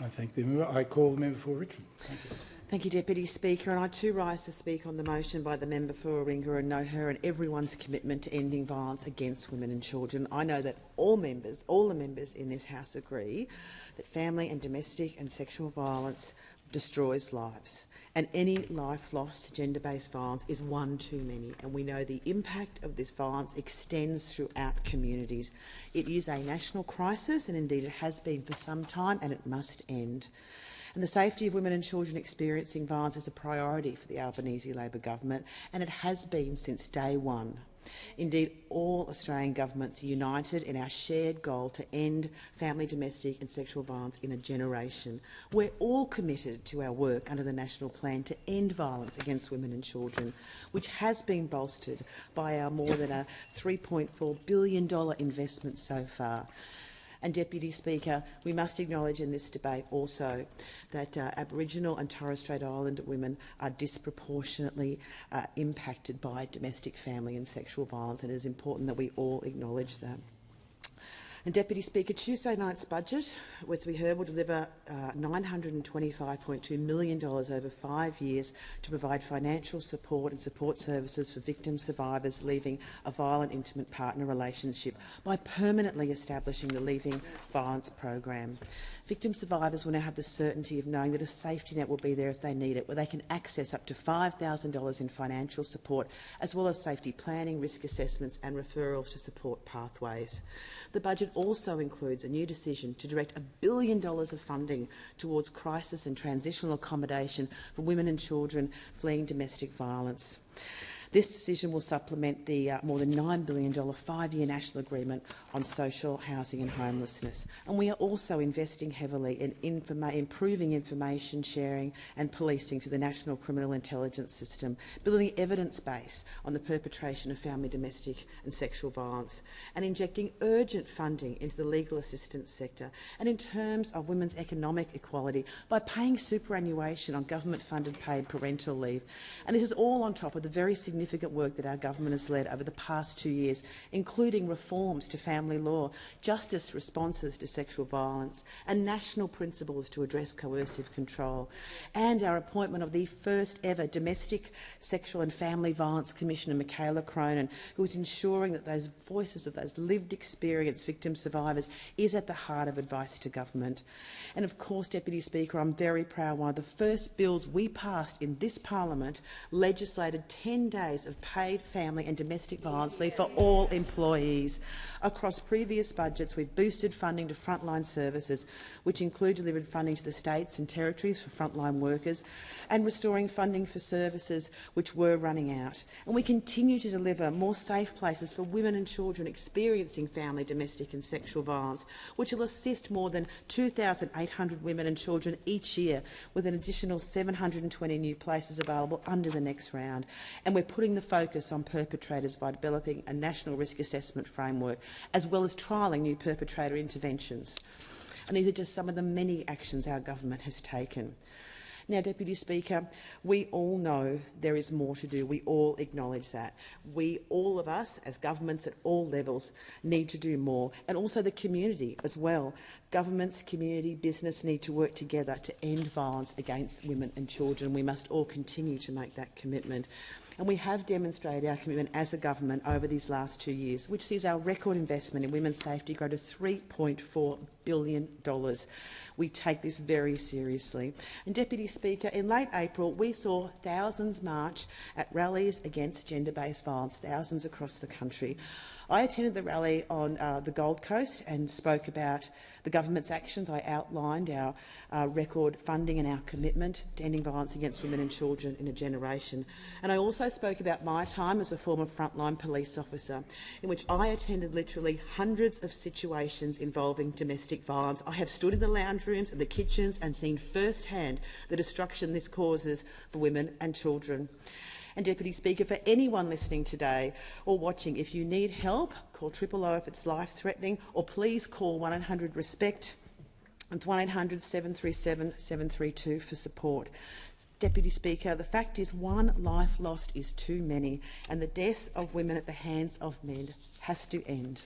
I thank the member. I call the member for Richmond. Thank you. Thank you, Deputy Speaker. And I too rise to speak on the motion by the member for Warringah and note her and everyone's commitment to ending violence against women and children. I know that all the members in this House agree that family and domestic and sexual violence destroys lives. And any life lost to gender-based violence is one too many. And we know the impact of this violence extends throughout communities. It is a national crisis, and indeed it has been for some time, and it must end. And the safety of women and children experiencing violence is a priority for the Albanese Labor government, and it has been since day one. Indeed, all Australian governments are united in our shared goal to end family, domestic and sexual violence in a generation. We're all committed to our work under the National Plan to end violence against women and children, which has been bolstered by our more than a $3.4 billion investment so far. And, Deputy Speaker, we must acknowledge in this debate also that Aboriginal and Torres Strait Islander women are disproportionately impacted by domestic, family and sexual violence, and it is important that we all acknowledge that. And, Deputy Speaker, Tuesday night's budget, as we heard, will deliver $925.2 million over 5 years to provide financial support and support services for victim survivors leaving a violent intimate partner relationship by permanently establishing the Leaving Violence program. Victim survivors will now have the certainty of knowing that a safety net will be there if they need it, where they can access up to $5,000 in financial support, as well as safety planning, risk assessments and referrals to support pathways. The budget also includes a new decision to direct $1 billion of funding towards crisis and transitional accommodation for women and children fleeing domestic violence. This decision will supplement the more than $9 billion 5-year national agreement on social housing and homelessness. And we are also investing heavily in improving information sharing and policing through the National Criminal Intelligence System, building evidence base on the perpetration of family, domestic and sexual violence, and injecting urgent funding into the legal assistance sector, and in terms of women's economic equality by paying superannuation on government-funded paid parental leave. And this is all on top of the very significant work that our government has led over the past 2 years, including reforms to family law, justice responses to sexual violence and national principles to address coercive control, and our appointment of the first ever Domestic, Sexual and Family Violence Commissioner, Michaela Cronin, who is ensuring that those voices of those lived experience victim survivors is at the heart of advice to government. And of course, Deputy Speaker, I'm very proud one of the first bills we passed in this parliament legislated 10 days of paid family and domestic violence leave for all employees. Across previous budgets, we've boosted funding to frontline services, which include delivered funding to the states and territories for frontline workers and restoring funding for services which were running out. And we continue to deliver more safe places for women and children experiencing family, domestic and sexual violence, which will assist more than 2,800 women and children each year, with an additional 720 new places available under the next round. And we're putting the focus on perpetrators by developing a national risk assessment framework, as well as trialling new perpetrator interventions. And these are just some of the many actions our government has taken. Now, Deputy Speaker, we all know there is more to do. We all acknowledge that. All of us, as governments at all levels, need to do more, and also the community as well. Governments, community, business need to work together to end violence against women and children. We must all continue to make that commitment. And we have demonstrated our commitment as a government over these last 2 years, which sees our record investment in women's safety grow to $3.4 billion. We take this very seriously. And, Deputy Speaker, in late April, we saw thousands march at rallies against gender-based violence, thousands across the country. I attended the rally on the Gold Coast and spoke about the government's actions. I outlined our record funding and our commitment to ending violence against women and children in a generation. And I also spoke about my time as a former frontline police officer, in which I attended literally hundreds of situations involving domestic violence. I have stood in the lounge rooms and the kitchens and seen firsthand the destruction this causes for women and children. And, Deputy Speaker, for anyone listening today or watching, if you need help, call 000 if it's life-threatening, or please call 1-800-RESPECT and 1-800-737-732 for support. Deputy Speaker, the fact is one life lost is too many, and the deaths of women at the hands of men has to end.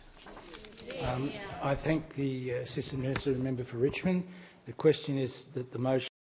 I thank the Assistant Minister and Member for Richmond. The question is that the motion